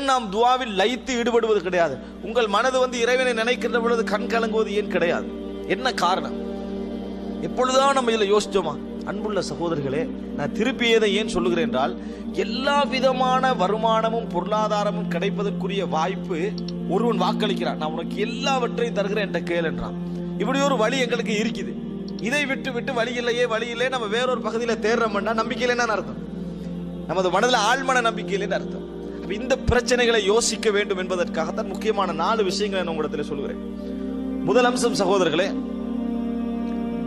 ஏன் நாம் துவாவில் லயித்து ஈடுபடுவது கிடையாது? உங்கள் மனது இறைவனை நினைக்கின்ற பொழுது கண் கலங்குவது ஏன் கிடையாது? என்ன காரணம்? எப்பொழுதுதான் நம்ம இதில் யோசிச்சோமா? அன்புள்ள சகோதரர்களே, நான் திருப்பி இதை ஏன் சொல்லுகிறேன் என்றால், எல்லா விதமான வருமானமும் பொருளாதாரமும் கிடைப்பதற்குரிய வாய்ப்பு ஒருவன் வாக்களிக்கிறான். நான் உனக்கு எல்லாவற்றையும் தருகிறேன் என்ற கேள் என்றான். இப்படி ஒரு வழி எங்களுக்கு இருக்குது. இதை விட்டு விட்டு வழி இல்லையே நம்ம வேறொரு பகுதியில் தேடுறோம்னா நம்பிக்கை இல்லைன்னு அர்த்தம். நமது மனதில் ஆழ்மன நம்பிக்கை இல்லைன்னு அர்த்தம். இந்த பிரச்சனைகளை யோசிக்க வேண்டும் என்பதற்காகத்தான் முக்கியமான 4 விஷயங்களை நான் உங்களிடத்தில் சொல்கிறேன். முதல் அம்சம் சகோதரர்களே,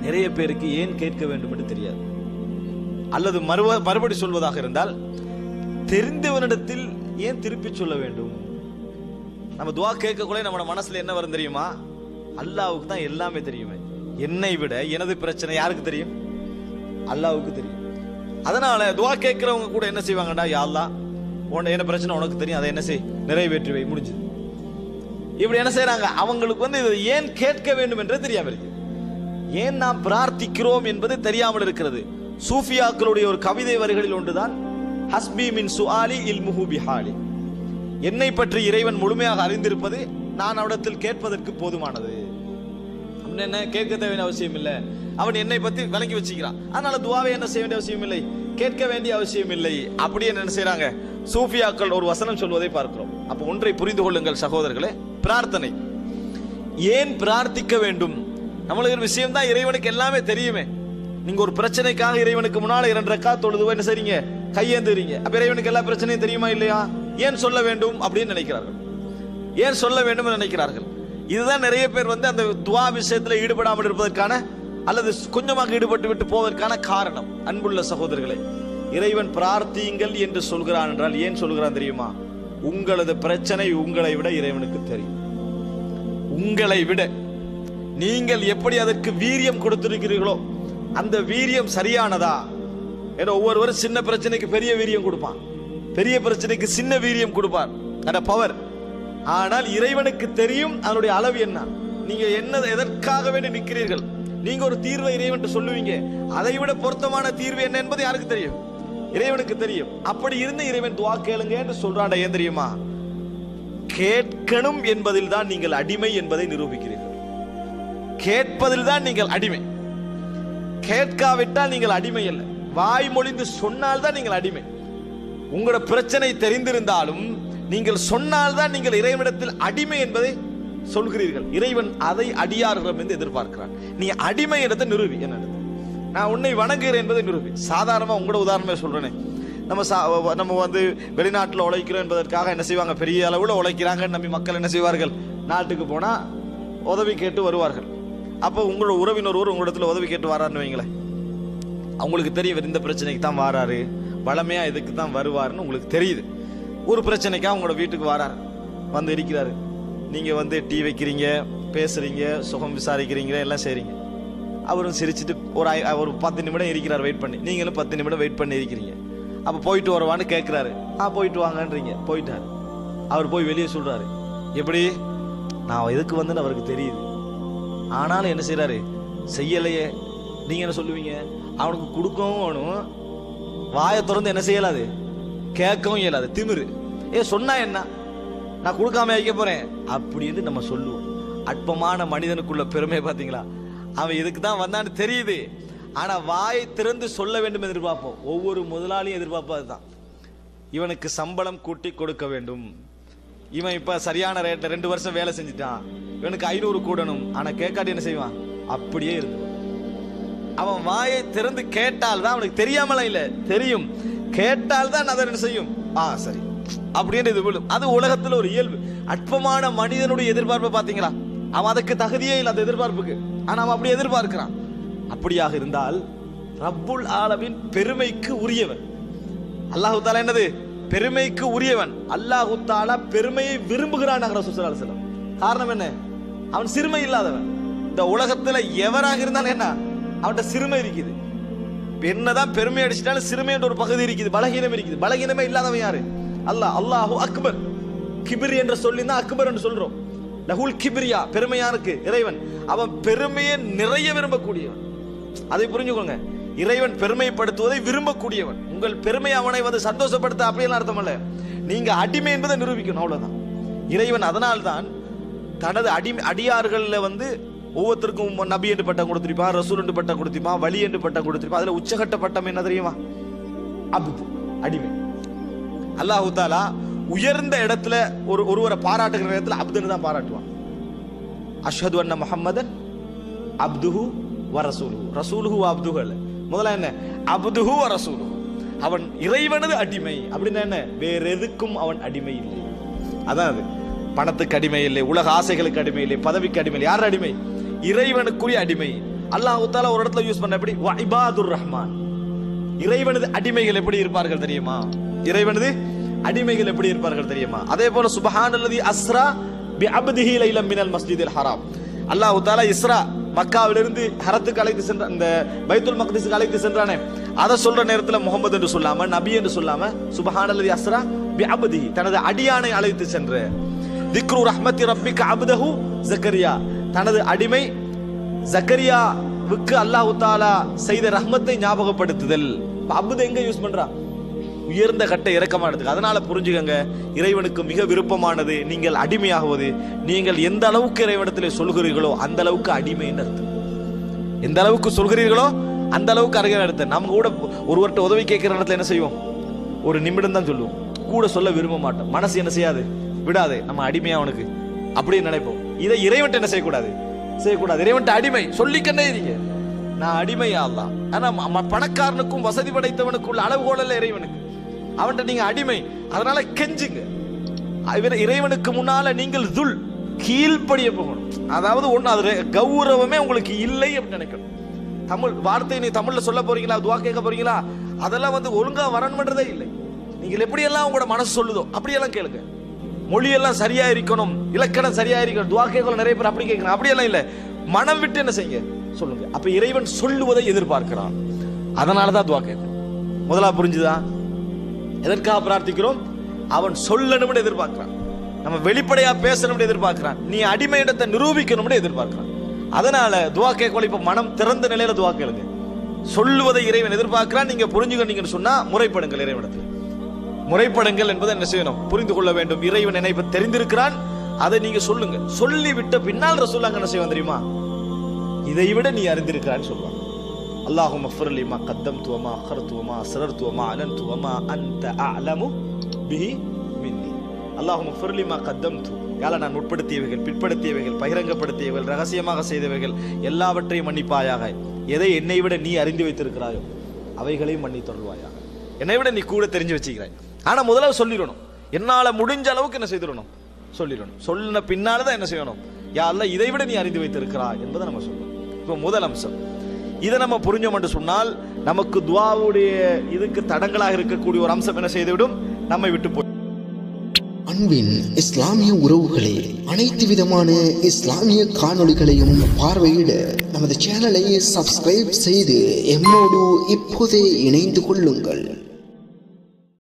நிறைய பேருக்கு ஏன் கேட்க வேண்டும் என்று தெரியாது. அல்லது மறுபடி சொல்வதாக இருந்தால், தெரிந்தவனிடத்தில் ஏன் திருப்பி சொல்ல வேண்டும்? நம்ம துவா கேட்கக்குள்ளே நம்ம மனசுல என்ன வரும் தெரியுமா? அல்லாஹ்வுக்கு தான் எல்லாமே தெரியுமே. என்னை விட எனது பிரச்சனை யாருக்கு தெரியும்? அல்லாஹ்வுக்கு தெரியும். அதனால துவா கேட்கிறவங்க கூட என்ன செய்வாங்கடா, யா அல்லாஹ் என்ன பிரச்சனை உனக்கு தெரியும், அதை என்ன செய், நிறைவேற்றி வை, முடிஞ்சது. இப்படி என்ன செய்யறாங்க? அவங்களுக்கு இதை ஏன் கேட்க வேண்டும் என்று தெரியாமல் இருக்கு. ஏன் நாம் பிரார்த்திக்கிறோம் என்பது தெரியாமல் இருக்கிறது. சூஃபியாக்களுடைய ஒரு கவிதை வரிகளில் ஒன்றுதான், ஹஸ்பி மின் சுஆலி இல்முஹு பிஹாலி. என்னை பற்றி இறைவன் முழுமையாக அறிந்திருப்பது நான் அவனிடத்தில் கேட்பதற்கு போதுமானது. என்ன கேட்க தேவையான அவசியம் இல்லை. அவன் என்னை பத்தி விளங்கி வச்சுக்கிறான். அதனால துவாவை என்ன செய்ய வேண்டிய அவசியம் இல்லை, கேட்க வேண்டிய அவசியம் இல்லை. அப்படியே என்ன செய்யறாங்க சூஃபியாக்கள்? ஒரு வசனம் சொல்வதை பார்க்கிறோம். அப்ப ஒன்றை புரிந்து கொள்ளுங்கள் சகோதரர்களே, பிரார்த்தனை ஏன் பிரார்த்திக்க வேண்டும்? நம்மளுக்கு ஒரு விஷயம் தான், இறைவனுக்கு எல்லாமே தெரியுமே. நீங்க ஒரு பிரச்சனைக்காக இறைவனுக்கு முன்னால 2 ரக்காத் தொழுது என்ன செய்றீங்க, கையேந்துறீங்க. அப்ப இறைவனுக்கு எல்லா பிரச்சனையும் தெரியுமா இல்லையா? ஏன் சொல்ல வேண்டும் அப்படின்னு நினைக்கிறார்கள். ஏன் சொல்ல வேண்டும் நினைக்கிறார்கள். இதுதான் நிறைய பேர் அந்த துவா விஷயத்தில் ஈடுபடாமல் இருப்பதற்கான, அல்லது கொஞ்சமாக ஈடுபட்டு விட்டு போவதற்கான காரணம். அன்புள்ள சகோதரர்களே, இறைவன் பிரார்த்தியுங்கள் என்று சொல்கிறான் என்றால் ஏன் சொல்கிறான் தெரியுமா? உங்களது பிரச்சனை உங்களை விட இறைவனுக்கு தெரியும். உங்களை விட நீங்கள் எப்படி அதற்கு வீரியம் கொடுத்திருக்கிறீர்களோ அந்த வீரியம் சரியானதா? ஏன்னா ஒவ்வொருவரும் சின்ன பிரச்சனைக்கு பெரிய வீரியம் கொடுப்பான், பெரிய பிரச்சனைக்கு சின்ன வீரியம் கொடுப்பார், அந்த பவர். ஆனால் இறைவனுக்கு தெரியும் அதனுடைய அளவு என்ன. நீங்க என்ன எதற்காக வேண்டி நிற்கிறீர்கள், நீங்க ஒரு தீர்வை இறைவன் சொல்லுவீங்க, அதை விட பொருத்தமான தீர்வு என்ன என்பது யாருக்கு தெரியும்? இறைவனுக்கு தெரியும். அப்படி இருந்து இறைவன் துவா கேளுங்க என்று சொல்றான். ஏன் தெரியுமா? கேட்கணும் என்பதில் தான் நீங்கள் அடிமை என்பதை நிரூபிக்கிறீர்கள். கேட்பதில் தான் நீங்கள் அடிமை. கேட்காவிட்டால் நீங்கள் அடிமை அல்ல. வாய் மொழிந்து சொன்னால் தான் நீங்கள் அடிமை. உங்களோட பிரச்சனை தெரிந்திருந்தாலும் நீங்கள் சொன்னால்தான் நீங்கள் இறைவனிடத்தில் அடிமை என்பதை சொல்கிறீர்கள். இறைவன் அதை அடியார்களிடம் என்று எதிர்பார்க்கிறான். நீ அடிமை இடத்தை நிரூபி. என்ன, நான் உன்னை வணங்குகிறேன் என்பதை நிரூபி. சாதாரணமா உங்களோட உதாரணமே சொல்றேனே, நம்ம வெளிநாட்டில் உழைக்கிறோம் என்பதற்காக என்ன செய்வாங்க, பெரிய அளவில் உழைக்கிறாங்க நம்பி மக்கள் என்ன செய்வார்கள், நாட்டுக்கு போனா உதவி கேட்டு வருவார்கள். அப்போ உங்களோட உறவினர் உங்களிடத்துல உதவி கேட்டு வராருன்னு வைங்களேன், அவங்களுக்கு தெரியும் இந்த பிரச்சனைக்கு தான் வராரு, வளமையா இதுக்கு தான் வருவாருன்னு உங்களுக்கு தெரியுது. ஒரு பிரச்சனைக்காக உங்களோட வீட்டுக்கு வராரு, இருக்கிறாரு. நீங்க டீ வைக்கிறீங்க, பேசுறீங்க, சுகம் விசாரிக்கிறீங்க, எல்லாம் செய்றீங்க. அவரும் சிரிச்சுட்டு ஒரு 10 நிமிடம் இருக்கிறார் வெயிட் பண்ணி. நீங்களும் 10 நிமிடம் வெயிட் பண்ணி இருக்கிறீங்க. அப்ப போயிட்டு வரவான்னு கேட்கிறாரு. போயிட்டு வாங்கன்றீங்க. போயிட்டாரு. அவர் போய் வெளியே சொல்றாரு, எப்படி நான் எதுக்கு வந்தேன்னு அவருக்கு தெரியுது, ஆனாலும் என்ன செய்யறாரு, செய்யலையே. நீங்க என்ன சொல்லுவீங்க? அவனுக்கு கொடுக்கவும் வேணும், வாயை திறந்து என்ன செய்யலாது, கேட்கவும் இயலாது, திமிரு. சொன்னா என்ன, நான் கொடுக்காம வைக்க போறேன் அப்படின்னு நம்ம சொல்லுவோம். அற்பமான மனிதனுக்குள்ள பெருமை பாத்தீங்களா? அவன் இதுக்கு தான் வந்தான்னு தெரியுது, ஆனா வாயை திறந்து சொல்ல வேண்டும் எதிர்பார்ப்போம். ஒவ்வொரு முதலாளியும் எதிர்பார்ப்பது தான், இவனுக்கு சம்பளம் கூட்டி கொடுக்க வேண்டும், இவன் இப்ப சரியான ரேட்ல 2 வருஷம் வேலை செஞ்சுட்டான், இவனுக்கு 500 கூடணும். ஆனா கேட்காட்டி என்ன செய்வான், அப்படியே இருக்கு. அவன் வாயை திறந்து கேட்டால் தான், அவனுக்கு தெரியாமல இல்ல, தெரியும், கேட்டால் தான் அதை என்ன செய்யும், சரி அப்படின்னு இது விழும். அது உலகத்துல ஒரு இயல்பு. அற்பமான மனிதனுடைய எதிர்பார்ப்பை பாத்தீங்களா? அவன் அதுக்கு தகுதியே இல்லை அந்த எதிர்பார்ப்புக்கு, ஆனா அவன் அப்படி எதிர்பார்க்கிறான். அப்படியாக இருந்தால் ரப்புல் ஆலமீன் பெருமைக்கு உரியவன். அல்லாஹு தஆலா என்னது, பெருமைக்கு உரியவன். அல்லாஹு தஆலா பெருமையை விரும்புகிறான். காரணம் என்ன? அவன் சிறுமை இல்லாதவன். இந்த உலகத்துல எவராக இருந்தாலும் என்ன, அவன்கிட்ட சிறுமை இருக்குது. என்னதான் பெருமை அடிச்சிட்டாலும் சிறுமை என்ற ஒரு பகுதி இருக்குது, பலகீனம் இருக்குது. பலகீனமே இல்லாதவன் யாரு? அல்லாஹ். அல்லாஹு அக்பர். கிபிர் என்ற சொல்லி தான் அக்பர் என்று சொல்றோம். லஹுல் கிபிரியா, பெருமையானுக்கு இறைவன். அவன் பெருமையை நிறைய விரும்பக்கூடியவன். அதை புரிஞ்சுக்கோங்க. இறைவன் பெருமைப்படுத்துவதை விரும்பக்கூடியவன். உங்கள் பெருமை அவனை சந்தோஷப்படுத்த அப்படியெல்லாம் அர்த்தம் அல்ல. நீங்க அடிமை என்பதை நிரூபிக்கணும், அவ்வளவுதான். இறைவன் அதனால்தான் தனது அடியார்கள்ல வந்து ஒவ்வொருத்தருக்கும் நபி என்று பட்டம் கொடுத்திருப்பான், ரசூல் என்று பட்டம் கொடுத்திருப்பான், வலி என்று பட்டம் கொடுத்திருப்பான். அதுல உச்சகட்ட பட்டம் என்ன தெரியுமா? அப்து, அடிமை. அல்லாஹு தாலா உயர்ந்த இடத்துல ஒருவரை பாராட்டுகிற இடத்துல அப்துன்னு தான் பாராட்டுவான். அஷ்ஹது அன்ன முஹம்மதன் அப்துஹு வ ரசூலுஹு. ரசூலுஹு வ அப்துஹு அல்ல, முதல்ல என்ன? அப்துஹு வ ரசூலுஹு. அவன் இறைவனது அடிமை. அப்படின்னா என்ன? வேற எதுக்கும் அவன் அடிமை இல்லை. அதான் அது. பணத்துக்கு அடிமை இல்லை, உலக ஆசைகளுக்கு அடிமை இல்லை, பதவிக்கு அடிமை இல்லை. யார் அடிமை? இறைவனுக்குரிய அடிமை. அல்லாஹ் தஆலா ஒரு இடத்துல யூஸ் பண்ண எப்படி? வ இபாதுர் ரஹ்மான். இறைவனது அடிமைகள் எப்படி இருப்பார்கள் தெரியுமா? இறைவனது அடிமைகள் எப்படி இருப்பார்கள் தெரியுமா? அதே போல சுப்ஹானல்லதி அஸ்ரா பி அப்திஹி லைலம் மினல் மஸ்ஜிதில் ஹராம். அல்லாஹ் தஆலா இஸ்ரா, மக்காவிலிருந்து ஹரத்துக்கு அழைத்து சென்ற, இந்த பைத்துல் மக்திஸுக்கு அழைத்து சென்றானே, அதை சொல்ற நேரத்தில் முகமது என்று சொல்லாம, நபி என்று சொல்லாம, சுப்ஹானல்லதி அஸ்ரா பி அப்திஹி, தனது அடியானை அழைத்து சென்ற. திக்ரு ரஹ்மத்தி ரப்பிக அப்தஹு ஜக்கரியா, தனது அடிமை ஜக்கரியாவுக்கு அல்லாஹ் தஆலா செய்த ரஹ்மத்தை ஞாபகப்படுத்துதல். அப்து எங்க யூஸ் பண்றா? உயர்ந்த கட்ட இறக்கமானதுக்கு. அதனால புரிஞ்சுக்கங்க, இறைவனுக்கு மிக விருப்பமானது நீங்கள் அடிமையாகுவது. நீங்கள் எந்த அளவுக்கு இறைவனிடத்தில் சொல்கிறீர்களோ அந்த அளவுக்கு அடிமைன்னு அர்த்தம். எந்த அளவுக்கு சொல்கிறீர்களோ அந்த அளவுக்கு அருகே அர்த்தம். நம்ம கூட ஒருவர்கிட்ட உதவி கேட்கிற இடத்துல என்ன செய்வோம்? ஒரு நிமிடம் தான் சொல்லுவோம், கூட சொல்ல விரும்ப மாட்டோம். மனசு என்ன செய்யாது? விடாது. நம்ம அடிமையா அவனுக்கு அப்படின்னு நினைப்போம். இதை இறைவன்ட்ட என்ன செய்யக்கூடாது? செய்யக்கூடாது. இறைவன்ட்ட அடிமை சொல்லிக்கண்டே இருங்க, நான் அடிமையா அல்லாஹ். ஆனா பணக்காரனுக்கும் வசதி படைத்தவனுக்கும் உள்ள அளவுகோல் அல்ல இறைவனுக்கு. அவன்கிட்ட நீங்க அடிமை. அதனால கெஞ்சுங்க. இறைவனுக்கு முன்னால நீங்கள் துல் கீழ்ப்படிய போகணும். அதாவது ஒண்ணு, அது கௌரவமே உங்களுக்கு இல்லை அப்படின்னு நினைக்கணும். தமிழ் வார்த்தை நீ தமிழ்ல சொல்ல போறீங்களா, துவா கேட்க போறீங்களா, அதெல்லாம் வந்து ஒழுங்கா வரணும்ன்றதே இல்லை. நீங்கள் எப்படியெல்லாம் உங்களோட மனசு சொல்லுதோ அப்படியெல்லாம் கேளுங்க. மொழியெல்லாம் சரியா இருக்கணும், இலக்கணம் சரியா இருக்கணும். துவா கேட்கலாம் நிறைய பேர் அப்படி கேட்கணும். அப்படியெல்லாம் இல்லை, மனம் விட்டு என்ன செய்யுங்க, சொல்லுங்க. அப்ப இறைவன் சொல்லுவதை எதிர்பார்க்கிறான். அதனாலதான் துவா கேட்கணும். முதலா புரிஞ்சுதா? எதற்காக பிரார்த்திக்கிறோம்? அவன் சொல்லணும்னு எதிர்பார்க்கிறான். நம்ம வெளிப்படையா பேசணும்னு எதிர்பார்க்கிறான். நீ அடிமையிடத்தை நிரூபிக்கணும்னு எதிர்பார்க்கிறான். அதனால துவா கேட்கல. இப்ப மனம் திறந்த நிலையில துவா கேளுங்க. சொல்லுவதை இறைவன் எதிர்பார்க்கிறான். நீங்க புரிஞ்சுக்கணும்னு சொன்னா முறைப்படுங்கள். இறைவனிடத்தில் முறைப்படுங்கள் என்பதை என்ன செய்யணும்? புரிந்து கொள்ள வேண்டும். இறைவன் நினைப்ப தெரிந்திருக்கிறான், அதை நீங்க சொல்லுங்க. சொல்லி விட்ட பின்னால் ரசூலுல்லாஹ் என்ன செய்வான் தெரியுமா? இதை விட நீ அறிந்திருக்கிறான்னு சொல்லுவான். அல்லாஹும்ம ஃபிர் லி மா கத்தம்து வமா அഖர்து வமா அஸ்ரர்து வமா அலன்து வமா அன்த அஅலமு பிஹி மின்னி. அல்லாஹும்ம ஃபிர் லி மா கத்தம்து, யால நான் முற்படுத்தியவைகள், பிற்படுத்தியவைகள், பகிரங்கப்படுத்தியவைகள், ரகசியமாக செய்தவைகள் எல்லாவற்றையும் மன்னிப்பாயாக. எதை என்னை விட நீ அறிந்து வைத்திருக்கிறாயோ அவைகளையும் மன்னித்தருள்வாயாக. என்னை விட நீ கூட தெரிஞ்சு வச்சுக்கிறாய். ஆனா முதல்ல சொல்லிடணும். என்னால முடிஞ்ச அளவுக்கு என்ன செய்திடணும்? சொல்லிடணும். சொல்லின பின்னால்தான் என்ன செய்யணும்? யா அல்லாஹ் இதை விட நீ அறிந்து வைத்திருக்கிறாய் என்பதை நம்ம சொல்லணும். இப்போ முதல் அம்சம் இதை நம்ம புரிஞ்சோம் என்று சொன்னால் நமக்கு துஆவுடைய இதுக்கு தடங்களாக இருக்கக்கூடிய ஒரு அம்சம் என்ன செய்துவிடும்? நம்மை விட்டு போய். அன்பின் இஸ்லாமிய உறவுகளே, அனைத்து விதமான இஸ்லாமிய காணொளிகளையும் பார்வையிட நமது சேனலை சப்ஸ்கிரைப் செய்து எம்மோடு இப்போதே இணைந்து கொள்ளுங்கள்.